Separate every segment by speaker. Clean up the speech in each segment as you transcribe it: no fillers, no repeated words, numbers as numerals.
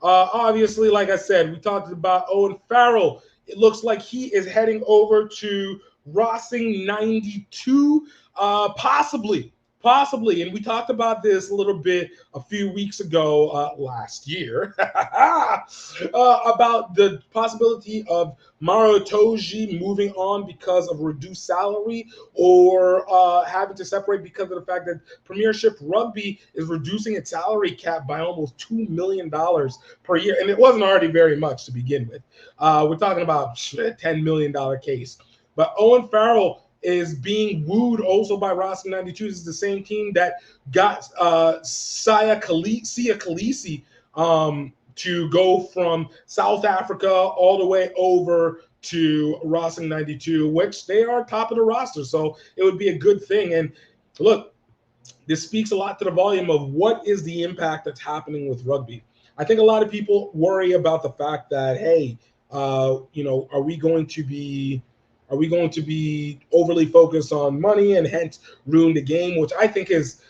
Speaker 1: Obviously, like I said, we talked about Owen Farrell. It looks like he is heading over to Rossing 92, possibly. And we talked about this a little bit a few weeks ago, last year, about the possibility of Maro Toji moving on because of reduced salary, or having to separate because of the fact that Premiership Rugby is reducing its salary cap by almost $2 million per year, and it wasn't already very much to begin with. We're talking about a $10 million case. But Owen Farrell is being wooed also by Rossi 92. This is the same team that got Sia Khaleesi to go from South Africa all the way over to Rossi 92, which they are top of the roster. So it would be a good thing. And look, this speaks a lot to the volume of what is the impact that's happening with rugby. I think a lot of people worry about the fact that, hey, are we going to be overly focused on money and hence ruin the game, which I think is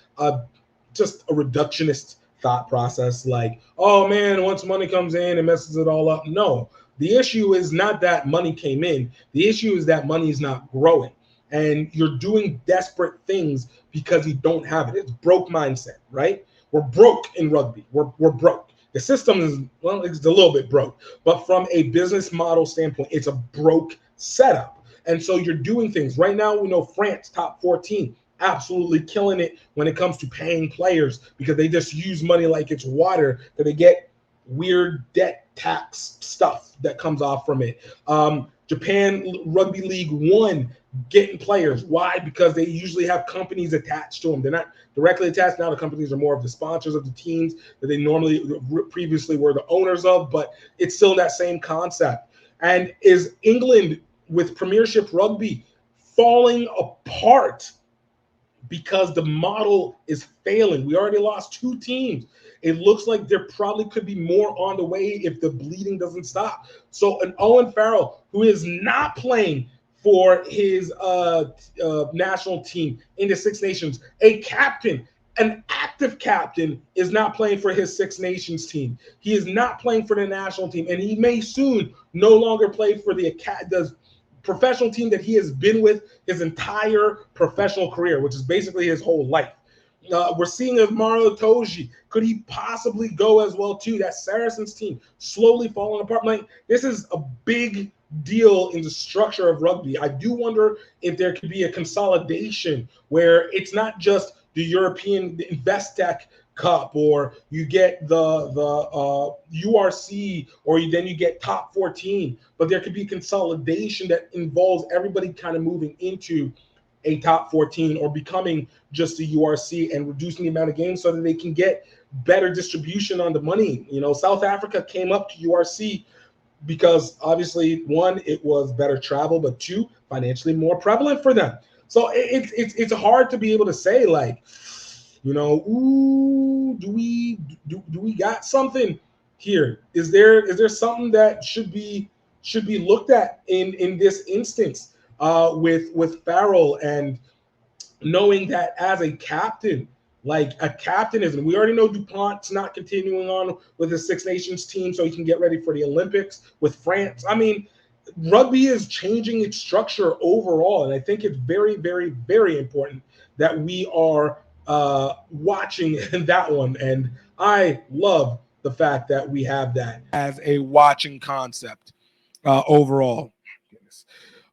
Speaker 1: just a reductionist thought process. Like, oh man, once money comes in, it messes it all up. No, the issue is not that money came in. The issue is that money is not growing. And you're doing desperate things because you don't have it. It's broke mindset, right? We're broke in rugby. We're broke. The system is, well, it's a little bit broke. But from a business model standpoint, it's a broke setup. And so you're doing things. Right now, we know France, top 14, absolutely killing it when it comes to paying players because they just use money like it's water, that they get weird debt tax stuff that comes off from it. Japan Rugby League 1 getting players. Why? Because they usually have companies attached to them. They're not directly attached. Now the companies are more of the sponsors of the teams that they normally previously were the owners of, but it's still that same concept. And is England with Premiership Rugby falling apart because the model is failing? We already lost 2 teams. It looks like there probably could be more on the way if the bleeding doesn't stop. So an Owen Farrell, who is not playing for his national team in the Six Nations, a captain, an active captain, is not playing for his Six Nations team. He is not playing for the national team, and he may soon no longer play for the professional team that he has been with his entire professional career, which is basically his whole life. We're seeing a Maro Toji. Could he possibly go as well too? That Saracens team slowly falling apart. Like, this is a big deal in the structure of rugby. I do wonder if there could be a consolidation where it's not just the European Investec Cup, or you get the URC, or then you get top 14, but there could be consolidation that involves everybody kind of moving into a top 14 or becoming just a URC and reducing the amount of games so that they can get better distribution on the money. South Africa came up to URC because obviously, 1, it was better travel, but 2, financially more prevalent for them. So it's hard to be able to say, like, ooh, do we got something here? Is there something that should be looked at in this instance with Farrell, and knowing that as a captain, like a captainism, we already know DuPont's not continuing on with the Six Nations team so he can get ready for the Olympics with France. I mean, rugby is changing its structure overall, and I think it's very, very, very important that we are watching that one. And I love the fact that we have that as a watching concept overall.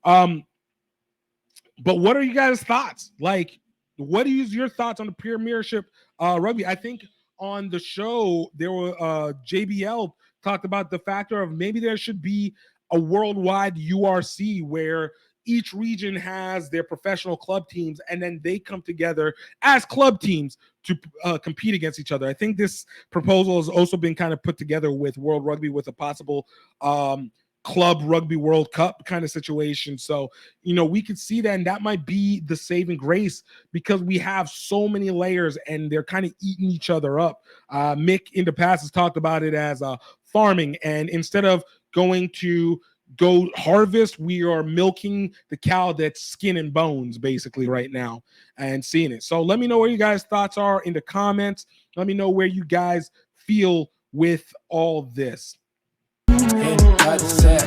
Speaker 1: But what are you guys' thoughts? Like, what is your thoughts on the Premiership Rugby? I think on the show there were JBL talked about the factor of maybe there should be a worldwide URC where each region has their professional club teams, and then they come together as club teams to compete against each other. I think this proposal has also been kind of put together with World Rugby with a possible Club Rugby World Cup kind of situation. So, we could see that, and that might be the saving grace because we have so many layers and they're kind of eating each other up. Mick in the past has talked about it as farming, and instead of going to go harvest, we are milking the cow that's skin and bones basically right now and seeing it. So let me know where you guys' thoughts are in the comments. Let me know where you guys feel
Speaker 2: with all this.
Speaker 3: In God said.